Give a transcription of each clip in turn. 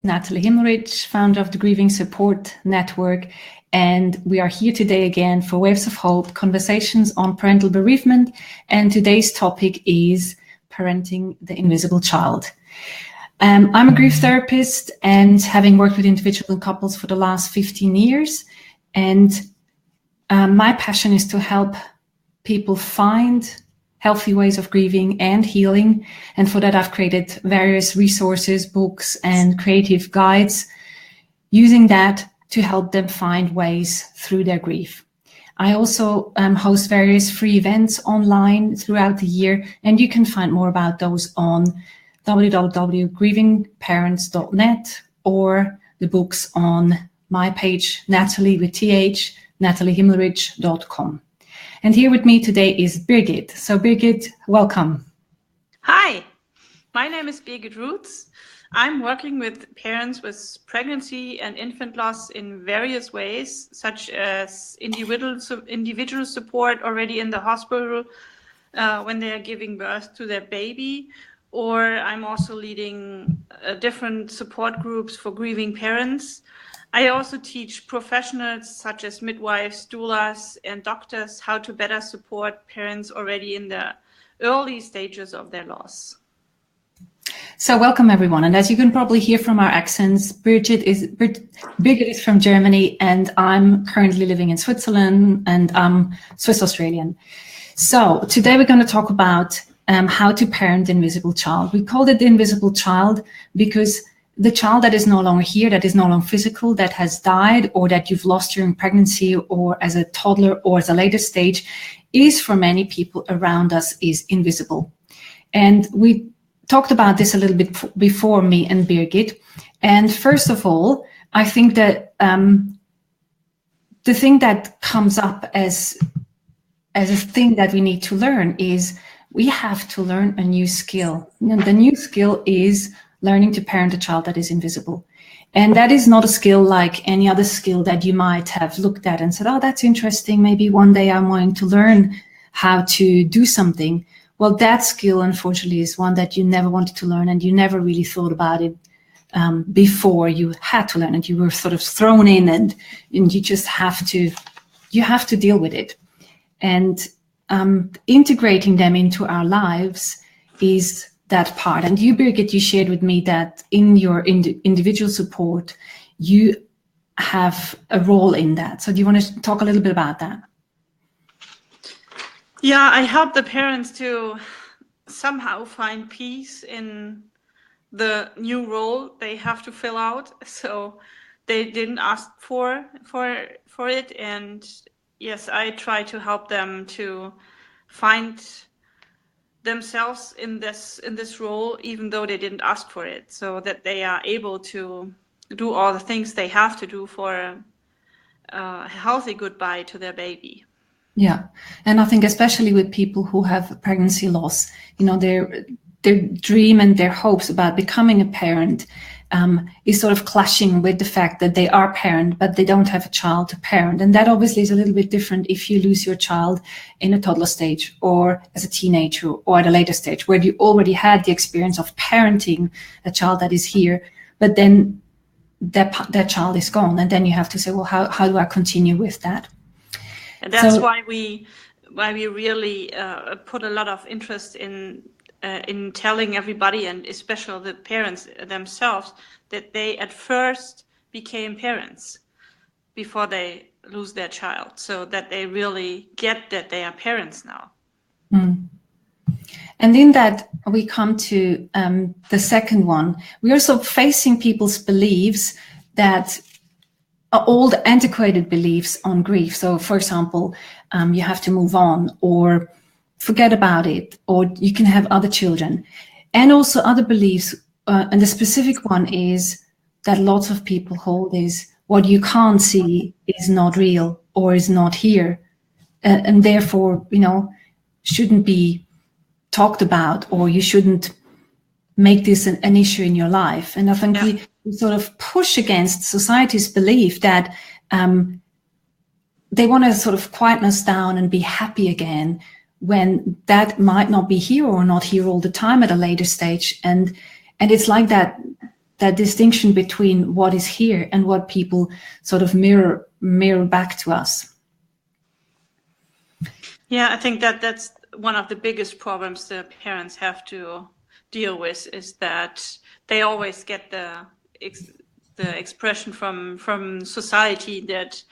Natalie Himmelrich, founder of the Grieving Support Network, and we are here today again for Waves of Hope, conversations on parental bereavement, and today's topic is parenting the invisible child. I'm a grief therapist and having worked with individual couples for the last 15 years, and my passion is to help people find healthy ways of grieving and healing. And for that, I've created various resources, books, and creative guides, using that to help them find ways through their grief. I also host various free events online throughout the year, and you can find more about those on www.grievingparents.net or the books on my page, Natalie with TH, nataliehimmelrich.com. And here with me today is Birgit. So Birgit, welcome. Hi, my name is Birgit Roots. I'm working with parents with pregnancy and infant loss in various ways, such as individual support already in the hospital when they are giving birth to their baby, or I'm also leading different support groups for grieving parents. I also teach professionals such as midwives, doulas, and doctors how to better support parents already in the early stages of their loss. So welcome everyone. And as you can probably hear from our accents, Birgit is from Germany, and I'm currently living in Switzerland, and I'm Swiss Australian. So today we're going to talk about how to parent the invisible child. We called it the invisible child because the child that is no longer here, that is no longer physical, that has died, or that you've lost during pregnancy or as a toddler or as a later stage, is for many people around us is invisible. And we talked about this a little bit before, me and Birgit. And first of all, I think that the thing that comes up as a thing that we need to learn is we have to learn a new skill. And the new skill is learning to parent a child that is invisible. And that is not a skill like any other skill that you might have looked at and said, oh, that's interesting. Maybe one day I'm wanting to learn how to do something. Well, that skill, unfortunately, is one that you never wanted to learn, and you never really thought about it before you had to learn it. You were sort of thrown in, and you just have to deal with it. And integrating them into our lives is that part. And you, Birgit, you shared with me that in your individual support, you have a role in that. So do you want to talk a little bit about that? Yeah, I help the parents to somehow find peace in the new role they have to fill out. So they didn't ask for it. And yes, I try to help them to find themselves in this role, even though they didn't ask for it, so that they are able to do all the things they have to do for a healthy goodbye to their baby. Yeah, and I think especially with people who have pregnancy loss, their dream and their hopes about becoming a parent is sort of clashing with the fact that they are parent, but they don't have a child to parent. And that obviously is a little bit different if you lose your child in a toddler stage or as a teenager or at a later stage where you already had the experience of parenting a child that is here, but then that child is gone. And then you have to say, well, how do I continue with that? And that's why we really put a lot of interest in telling everybody, and especially the parents themselves, that they at first became parents before they lose their child, so that they really get that they are parents now. Mm. And in that, we come to the second one. We're also facing people's beliefs that are old, antiquated beliefs on grief. So, for example, you have to move on, or forget about it, or you can have other children. And also other beliefs, and the specific one is that lots of people hold is what you can't see is not real or is not here, and therefore, shouldn't be talked about, or you shouldn't make this an issue in your life. And I think we sort of push against society's belief that they want to sort of quieten us down and be happy again, when that might not be here or not here all the time at a later stage. And it's like that that distinction between what is here and what people sort of mirror back to us. Yeah, I think that's one of the biggest problems the parents have to deal with, is that they always get the expression from society that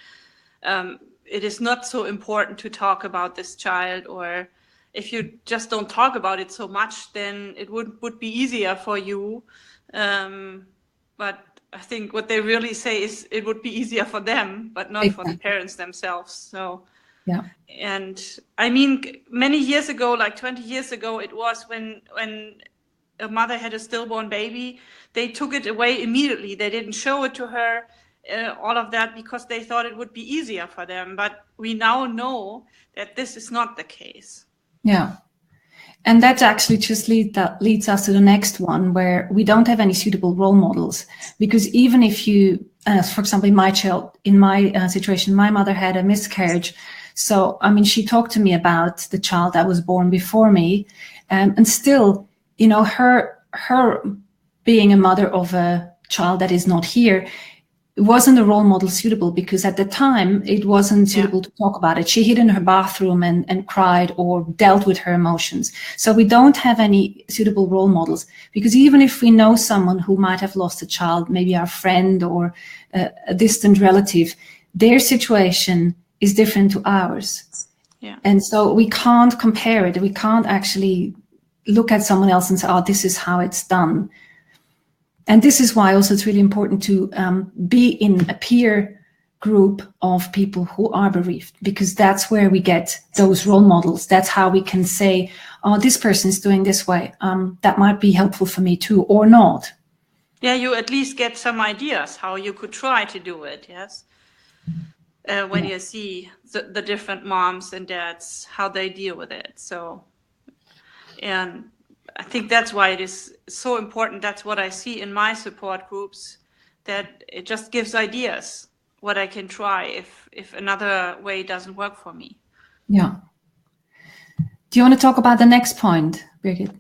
it is not so important to talk about this child, or if you just don't talk about it so much, then it would be easier for you. But I think what they really say is it would be easier for them, but not for the parents themselves. So yeah. And I mean, many years ago, like 20 years ago, it was when a mother had a stillborn baby, they took it away immediately. They didn't show it to her, all of that, because they thought it would be easier for them. But we now know that this is not the case. Yeah. And that actually just leads us to the next one, where we don't have any suitable role models. Because even if you, for example, in my situation, my mother had a miscarriage. So, I mean, she talked to me about the child that was born before me. And still, you know, her being a mother of a child that is not here, it wasn't a role model suitable, because at the time it wasn't suitable to talk about it. She hid in her bathroom and cried or dealt with her emotions. So we don't have any suitable role models, because even if we know someone who might have lost a child, maybe our friend or a distant relative, their situation is different to ours. Yeah. And so we can't compare it. We can't actually look at someone else and say, oh, this is how it's done. And this is why also it's really important to be in a peer group of people who are bereaved, because that's where we get those role models. That's how we can say, oh, this person is doing this way. That might be helpful for me too, or not. Yeah, you at least get some ideas how you could try to do it, yes? When you see the different moms and dads, how they deal with it. So, and I think that's why it is so important. That's what I see in my support groups, that it just gives ideas what I can try if another way doesn't work for me. Yeah. Do you want to talk about the next point, Birgit?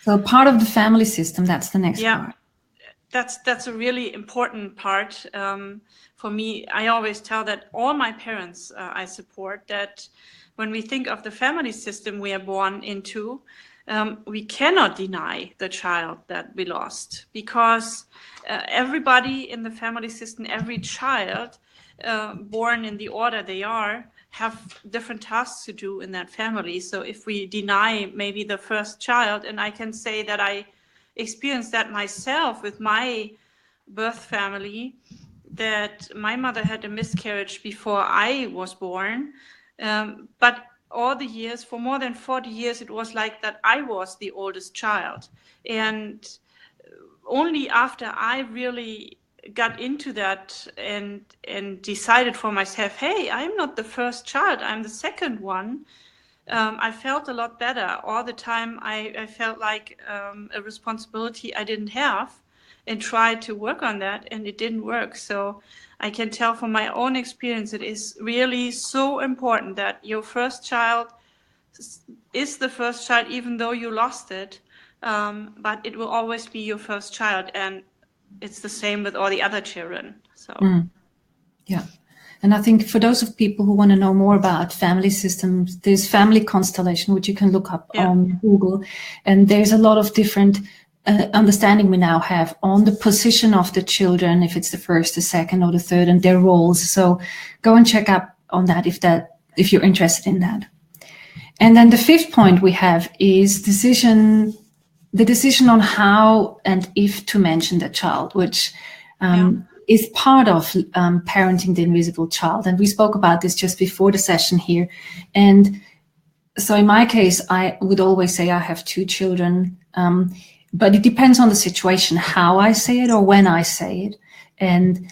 So part of the family system, that's the next part. That's a really important part for me. I always tell that all my parents I support, that when we think of the family system we are born into, we cannot deny the child that we lost, because everybody in the family system, every child born in the order they are, have different tasks to do in that family. So if we deny maybe the first child, and I can say that I experienced that myself with my birth family, that my mother had a miscarriage before I was born. But all the years, for more than 40 years, it was like that I was the oldest child. And only after I really got into that and decided for myself, hey, I'm not the first child, I'm the second one, I felt a lot better. All the time I felt like a responsibility I didn't have, and tried to work on that, and it didn't work. So I can tell from my own experience, it is really so important that your first child is the first child, even though you lost it, but it will always be your first child, and it's the same with all the other children. So yeah. And I think for those of people who want to know more about family systems, there's Family Constellation, which you can look up on Google. And there's a lot of different understanding we now have on the position of the children, if it's the first, the second, or the third, and their roles. So go and check up on that if you're interested in that. And then the fifth point we have is the decision on how and if to mention the child, which is part of parenting the invisible child. And we spoke about this just before the session here. And so in my case, I would always say I have 2 children, but it depends on the situation, how I say it or when I say it. And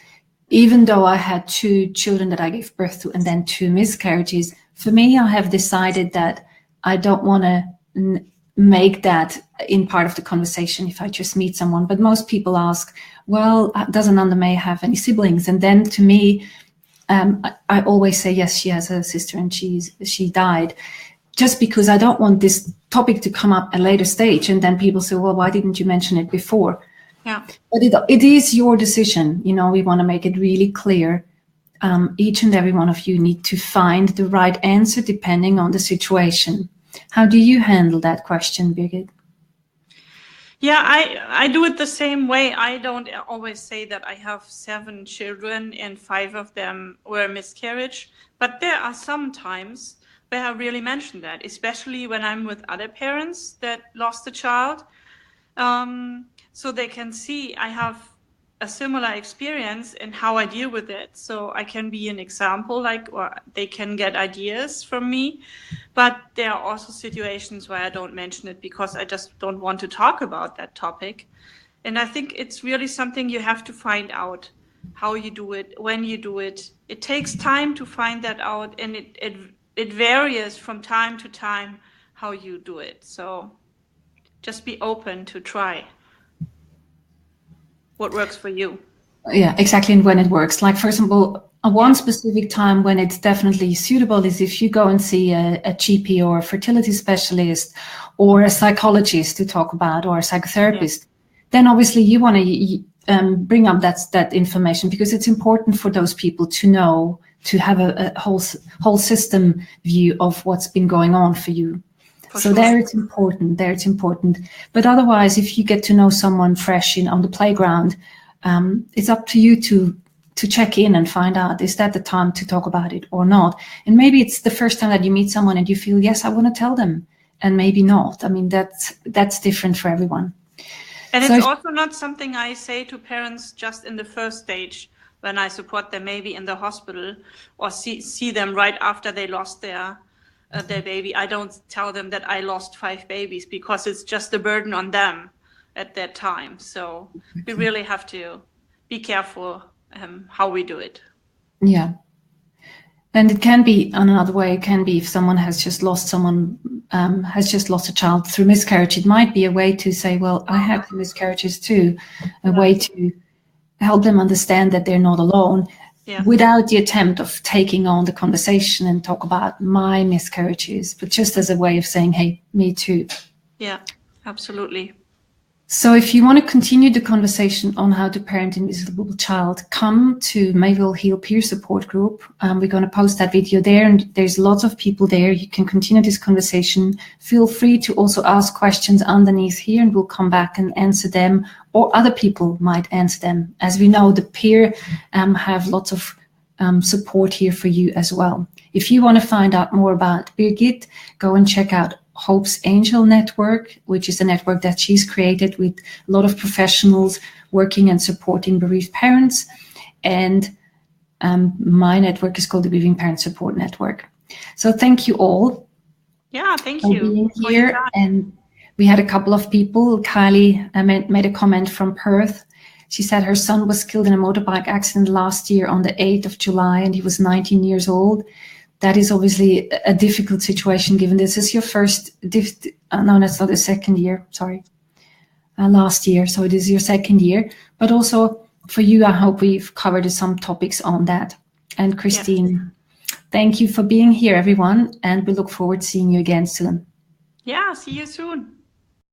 even though I had 2 children that I gave birth to and then 2 miscarriages, for me, I have decided that I don't want to make that in part of the conversation if I just meet someone. But most people ask, well, doesn't Anna May have any siblings? And then to me, I always say, yes, she has a sister and she died. just because I don't want this topic to come up at a later stage and then people say, well, why didn't you mention it before? Yeah. But it is your decision. You know, we want to make it really clear. Each and every one of you need to find the right answer depending on the situation. How do you handle that question, Birgit? Yeah, I do it the same way. I don't always say that I have 7 children and 5 of them were a miscarriage, but there are some times where I really mention that, especially when I'm with other parents that lost a child, so they can see I have a similar experience and how I deal with it. So I can be an example, like, or they can get ideas from me. But there are also situations where I don't mention it because I just don't want to talk about that topic. And I think it's really something you have to find out, how you do it, when you do it. It takes time to find that out, and it varies from time to time how you do it. So just be open to try what works for you. Yeah, exactly. And when it works, like, for example, one specific time when it's definitely suitable is if you go and see a GP or a fertility specialist or a psychologist to talk about, or a psychotherapist. Then obviously you want to bring up that information, because it's important for those people to know, to have a whole system view of what's been going on for you. So there it's important. But otherwise, if you get to know someone fresh on the playground, it's up to you to check in and find out, is that the time to talk about it or not? And maybe it's the first time that you meet someone and you feel, yes, I want to tell them, and maybe not. I mean, that's different for everyone. And it's also not something I say to parents just in the first stage when I support them, maybe in the hospital, or see them right after they lost their baby. I don't tell them that I lost 5 babies, because it's just a burden on them at that time. So we really have to be careful how we do it. Yeah. And it can be, on another way, it can be if someone has just lost a child through miscarriage, it might be a way to say, well, I had miscarriages too, a way to help them understand that they're not alone. Yeah. Without the attempt of taking on the conversation and talk about my miscarriages, but just as a way of saying, hey, me too. Yeah, absolutely. So if you want to continue the conversation on how to parent an invisible child, come to Mayville Heal Peer Support Group. We're going to post that video there, and there's lots of people there. You can continue this conversation. Feel free to also ask questions underneath here, and we'll come back and answer them, or other people might answer them. As we know, the peer have lots of support here for you as well. If you want to find out more about Birgit, go and check out Hope's Angel Network, which is a network that she's created with a lot of professionals working and supporting bereaved parents. And my network is called the Bereaving Parent Support Network. So thank you all. Yeah, thank you for being here. And we had a couple of people. Kylie made a comment from Perth. She said her son was killed in a motorbike accident last year on the 8th of July, and he was 19 years old. That is obviously a difficult situation, given this is your first, no, that's not the second year, sorry, last year. So it is your second year. But also for you, I hope we've covered some topics on that. And Christine, thank you for being here, everyone. And we look forward to seeing you again soon. Yeah, see you soon.